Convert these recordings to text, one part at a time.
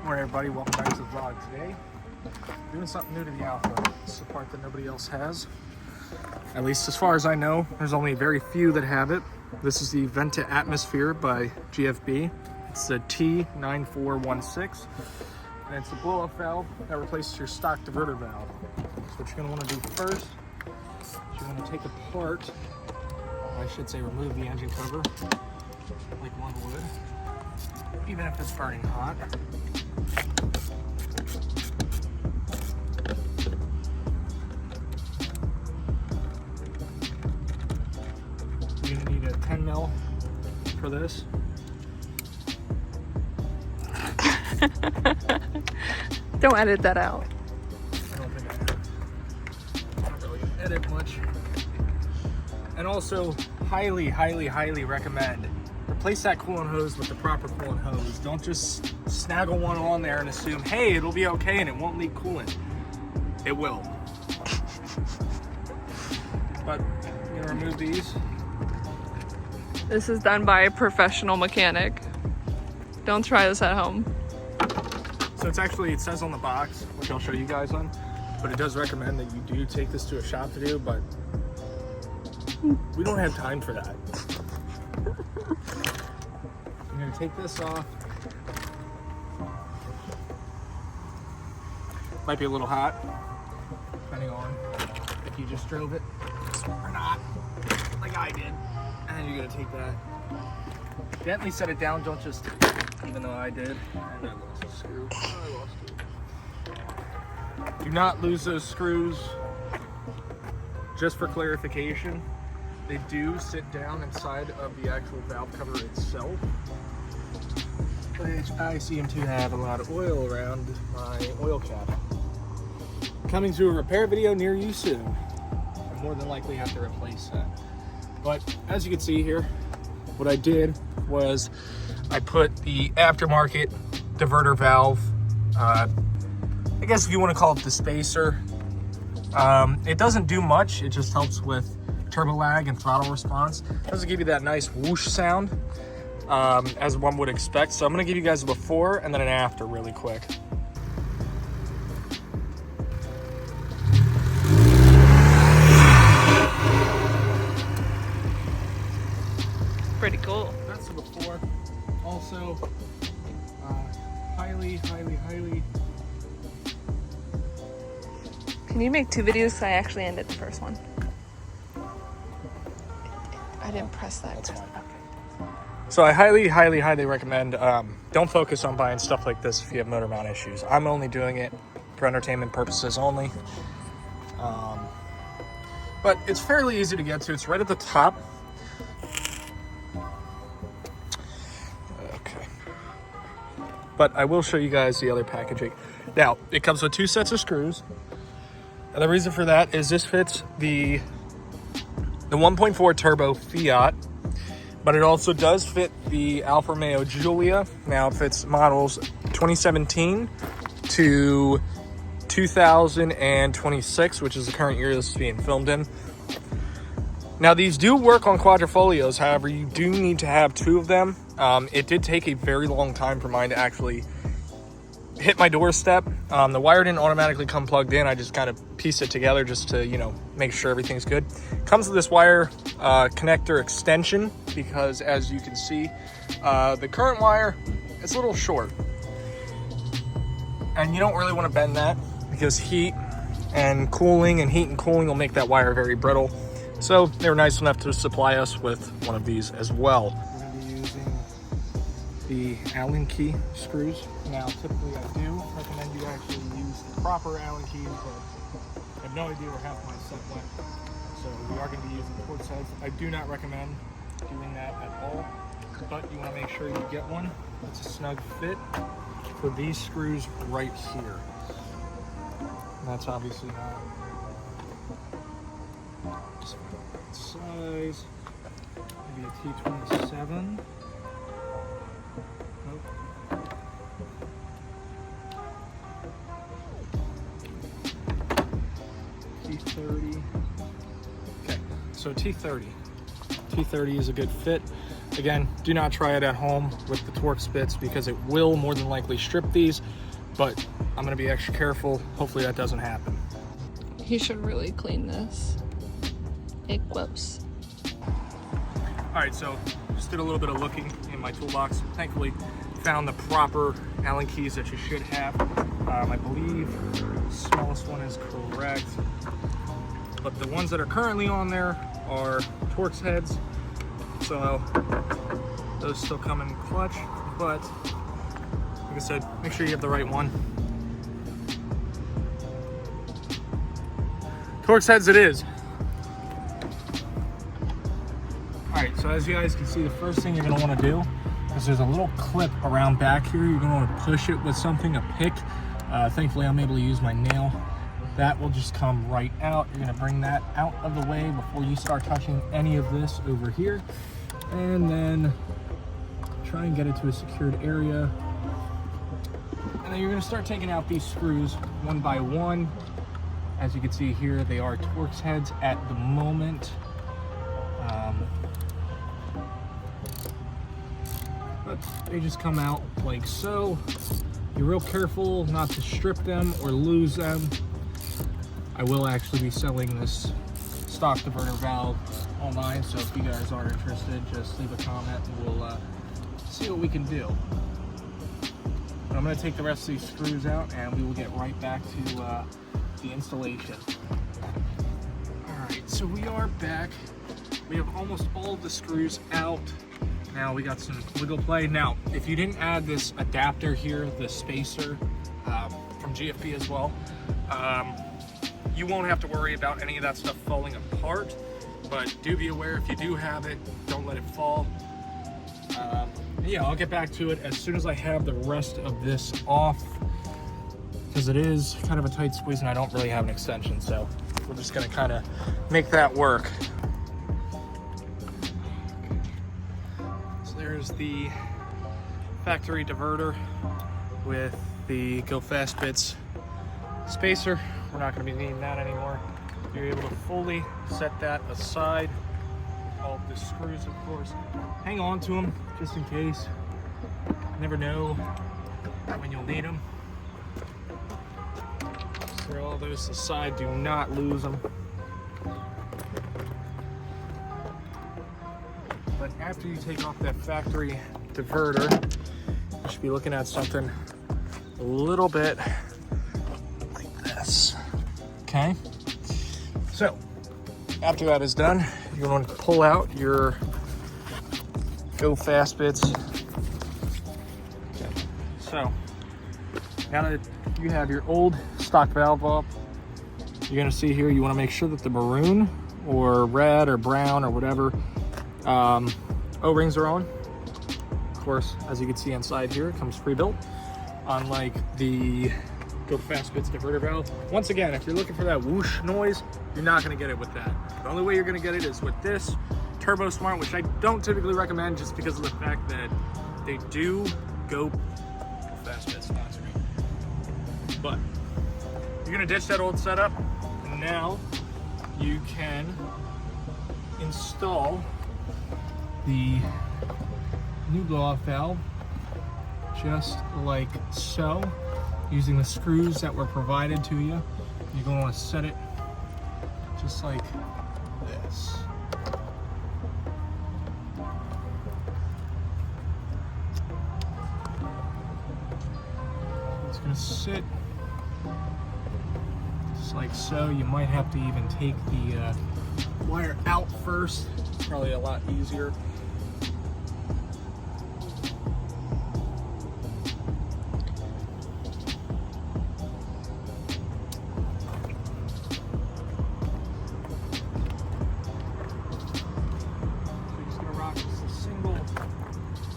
Alright everybody, welcome back to the vlog. Today, doing something new to the Alfa. This is a part that nobody else has. At least as far as I know, there's only very few that have it. This is the Vent to Atmosphere by GFB. It's the T9416. And it's a blow-off valve that replaces your stock diverter valve. So what you're going to want to do first, is you're going to take apart, I should say remove the engine cover, like one would, even if it's burning hot. You're going to need a 10 mil for this. Don't edit that out. I don't think I don't really edit much. And also, highly recommend replace that coolant hose with the proper coolant hose. Don't just snaggle one on there and assume, hey, it'll be okay and it won't leak coolant. It will. But I'm gonna remove these. This is done by a professional mechanic. Don't try this at home. So it's actually, it says on the box, which I'll show you guys on, but it does recommend that you do take this to a shop to do, but we don't have time for that. I'm gonna take this off. Might be a little hot, depending on if you just drove it or not, like I did. And then you're gonna take that, gently set it down, don't just, even though I did, and I lost a screw. I lost it. Do not lose those screws. Just for clarification, they do sit down inside of the actual valve cover itself, which I seem to have a lot of oil around my oil cap. Coming to a repair video near you soon. I more than likely have to replace that. But as you can see here, what I did was I put the aftermarket diverter valve, I guess if you want to call it the spacer. It doesn't do much, it just helps with turbo lag and throttle response. It doesn't give you that nice whoosh sound as one would expect. So I'm going to give you guys a before and then an after really quick. Pretty cool. That's the before. Also, highly. Can you make 2 videos? 'Cause I actually ended the first one. I didn't press that. That's fine. So I highly recommend, don't focus on buying stuff like this if you have motor mount issues. I'm only doing it for entertainment purposes only. But it's fairly easy to get to. It's right at the top. Okay. But I will show you guys the other packaging. Now, it comes with 2 sets of screws. And the reason for that is this fits the 1.4 turbo Fiat, but it also does fit the Alfa Romeo Giulia. Now it fits models 2017 to 2026, which is the current year this is being filmed in. Now these do work on quadrifolios, however, you do need to have 2 of them. It did take a very long time for mine to actually hit my doorstep. The wire didn't automatically come plugged in. I just kind of pieced it together just to, you know, make sure everything's good. Comes with this wire connector extension because, as you can see, the current wire is a little short. And you don't really want to bend that because heat and cooling will make that wire very brittle. So they were nice enough to supply us with one of these as well. We're going to be using the Allen key screws. Now, typically I do recommend you actually use the proper Allen keys, but I have no idea where half my set went. So we are going to be using quartz heads. I do not recommend doing that at all, but you want to make sure you get one that's a snug fit for these screws right here. And that's obviously not just size. Maybe a T27. Nope. T30. Okay, so T30. T30 is a good fit. Again, do not try it at home with the Torx bits because it will more than likely strip these, but I'm gonna be extra careful. Hopefully that doesn't happen. He should really clean this. It glows. All right, so just did a little bit of looking in my toolbox. Thankfully, found the proper Allen keys that you should have. I believe the smallest one is correct, but the ones that are currently on there are Torx heads. So those still come in clutch, but like I said, make sure you have the right one. Torx heads it is. All right, so as you guys can see, the first thing you're gonna wanna do is there's a little clip around back here. You're gonna wanna push it with something, a pick. Thankfully, I'm able to use my nail. That will just come right out. You're gonna bring that out of the way before you start touching any of this over here. And then try and get it to a secured area. And then you're gonna start taking out these screws one by one. As you can see here, they are Torx heads at the moment. But they just come out like so. You're real careful not to strip them or lose them. I will actually be selling this stock diverter valve online, so if you guys are interested, just leave a comment and we'll see what we can do. But I'm going to take the rest of these screws out and we will get right back to the installation. Alright, so we are back. We have almost all of the screws out. Now we got some wiggle play. Now, if you didn't add this adapter here, the spacer from GFP as well, you won't have to worry about any of that stuff falling apart, but do be aware if you do have it, don't let it fall. Yeah, I'll get back to it as soon as I have the rest of this off, because it is kind of a tight squeeze and I don't really have an extension, so we're just gonna kind of make that work. So there's the factory diverter with the Go Fast Bits spacer. We're not going to be needing that anymore. You're able to fully set that aside. All of the screws, of course. Hang on to them just in case. You never know when you'll need them. Throw all those aside. Do not lose them. But after you take off that factory diverter, you should be looking at something a little bit like this. Okay, so after that is done, you're going to pull out your Go Fast Bits. Okay. So now that you have your old stock valve up, you're going to see here, you want to make sure that the maroon or red or brown or whatever O-rings are on. Of course, as you can see inside here, it comes pre-built, unlike the Go Fast Bits diverter valve. Once again, if you're looking for that whoosh noise, you're not going to get it with that. The only way you're going to get it is with this Turbo Smart, which I don't typically recommend just because of the fact that they do Go Fast Bits sponsor me. But you're going to ditch that old setup, and now you can install the new blow-off valve just like so, using the screws that were provided to you. You're going to want to set it just like this. It's going to sit just like so. You might have to even take the wire out first. It's probably a lot easier.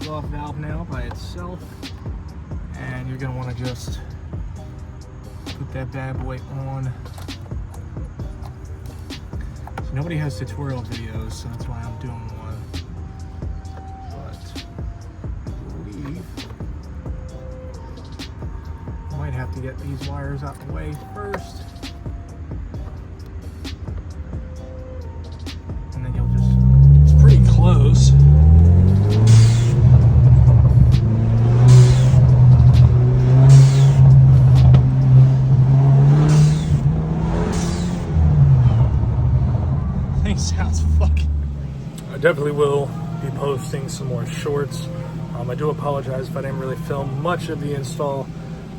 Off valve now by itself, and you're going to want to just put that bad boy on. So nobody has tutorial videos, so that's why I'm doing one. But I believe I might have to get these wires out of the way first, and then you'll just, it's pretty close. definitely will be posting some more shorts. I do apologize if I didn't really film much of the install.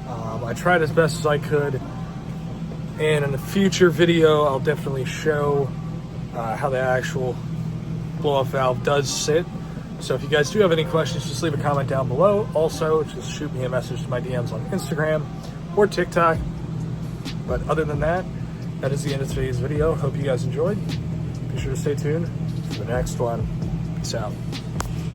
I tried as best as I could, and in a future video I'll definitely show how the actual blow-off valve does sit. So if you guys do have any questions, just leave a comment down below. Also, just shoot me a message to my DMs on Instagram or TikTok. But other than that, that is the end of today's video. Hope you guys enjoyed. Be sure to stay tuned for the next one. Peace out.